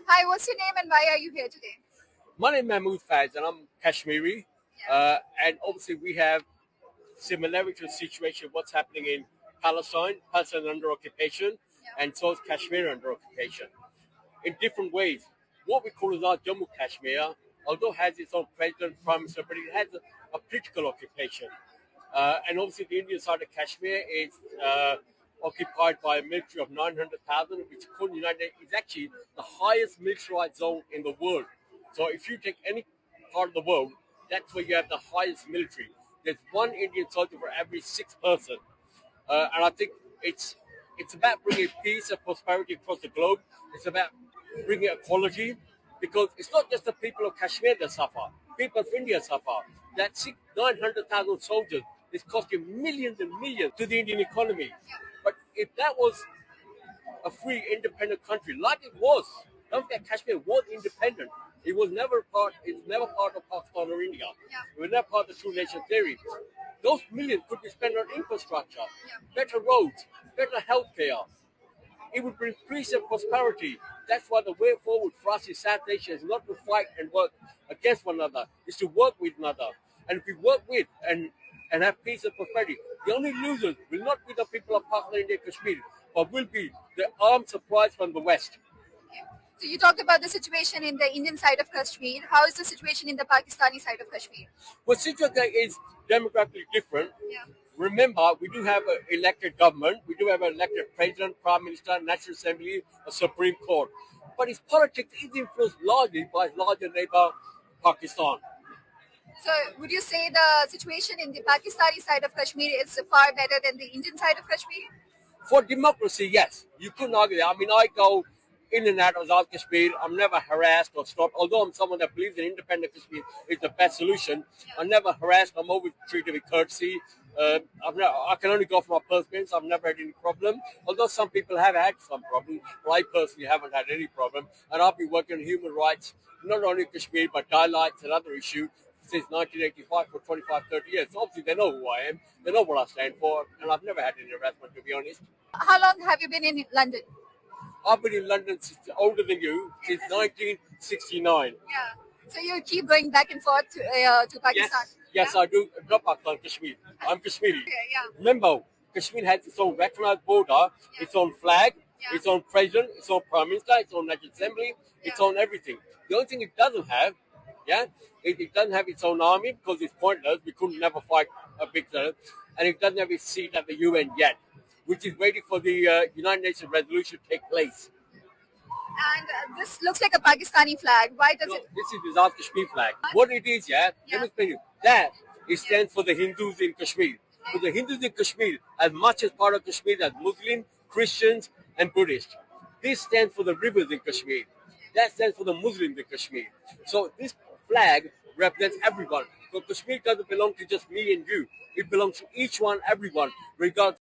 Hi, what's your name and why are you here today? My name is Mahmood Faiz and I'm Kashmiri. And obviously we have similarity to the situation, what's happening in Palestine under occupation, and so is Kashmir under occupation. In different ways. What we call is now Jammu Kashmir, although it has its own president, prime minister, but it has a political occupation. And obviously the Indian side of Kashmir is occupied by a military of 900,000, which according to the United Nations is actually the highest militarized zone in the world. So if you take any part of the world, that's where you have the highest military. There's one Indian soldier for every 6 person. And I think it's about bringing peace and prosperity across the globe. It's about bringing equality, because it's not just the people of Kashmir that suffer. People of India suffer. That 900,000 soldiers is costing millions and millions to the Indian economy. But if that was a free, independent country, like it was, don't forget Kashmir was independent. It was never part. It's never part of Pakistan or India. It was never part of the two nation theory. Those millions could be spent on infrastructure, better roads, better healthcare. It would bring peace and prosperity. That's why the way forward for us in South Asia is not to fight and work against one another. It's to work with another. And if we work with and have peace and prosperity, the only losers will not be the people of Pakistan, India, Kashmir, but will be the armed supplies from the West. So you talked about the situation in the Indian side of Kashmir. How is the situation in the Pakistani side of Kashmir? Well, situation is demographically different. Remember, we do have an elected government. We do have an elected president, prime minister, national assembly, a Supreme Court. But its politics is influenced largely by its larger neighbor, Pakistan. So would you say the situation in the Pakistani side of Kashmir is far better than the Indian side of Kashmir? For democracy, yes. You couldn't argue that. I mean, I go in and out of Azad Kashmir. I'm never harassed or stopped. Although I'm someone that believes in independent Kashmir is the best solution, I'm never harassed. I'm always treated with courtesy. I can only go for my personal experience. I've never had any problem. Although some people have had some problems, but I personally haven't had any problem. And I've been working on human rights, not only in Kashmir, but dialects and other issues since 1985 for 25, 30 years. So obviously they know who I am. They know what I stand for. And I've never had any harassment, to be honest. How long have you been in London? I've been in London older than you since 1969. So you keep going back and forth to Pakistan? Yes, I do. Not Pakistan, Kashmir. I'm Kashmiri. Remember, Kashmir has its own recognized border, its own flag, its own president, its own prime minister, its own national assembly, its own everything. The only thing it doesn't have, it doesn't have its own army because it's pointless. We could never fight a big threat. And it doesn't have its seat at the UN yet, which is waiting for the United Nations resolution to take place. And this looks like a Pakistani flag. Why does it? This is the Azad Kashmir flag. What it is, let me explain you. That it stands for the Hindus in Kashmir. For the Hindus in Kashmir, as much as part of Kashmir as Muslim, Christians, and Buddhists. This stands for the rivers in Kashmir. That stands for the Muslims in Kashmir. So this flag represents everyone. So Kashmir doesn't belong to just me and you. It belongs to each one, everyone, regardless.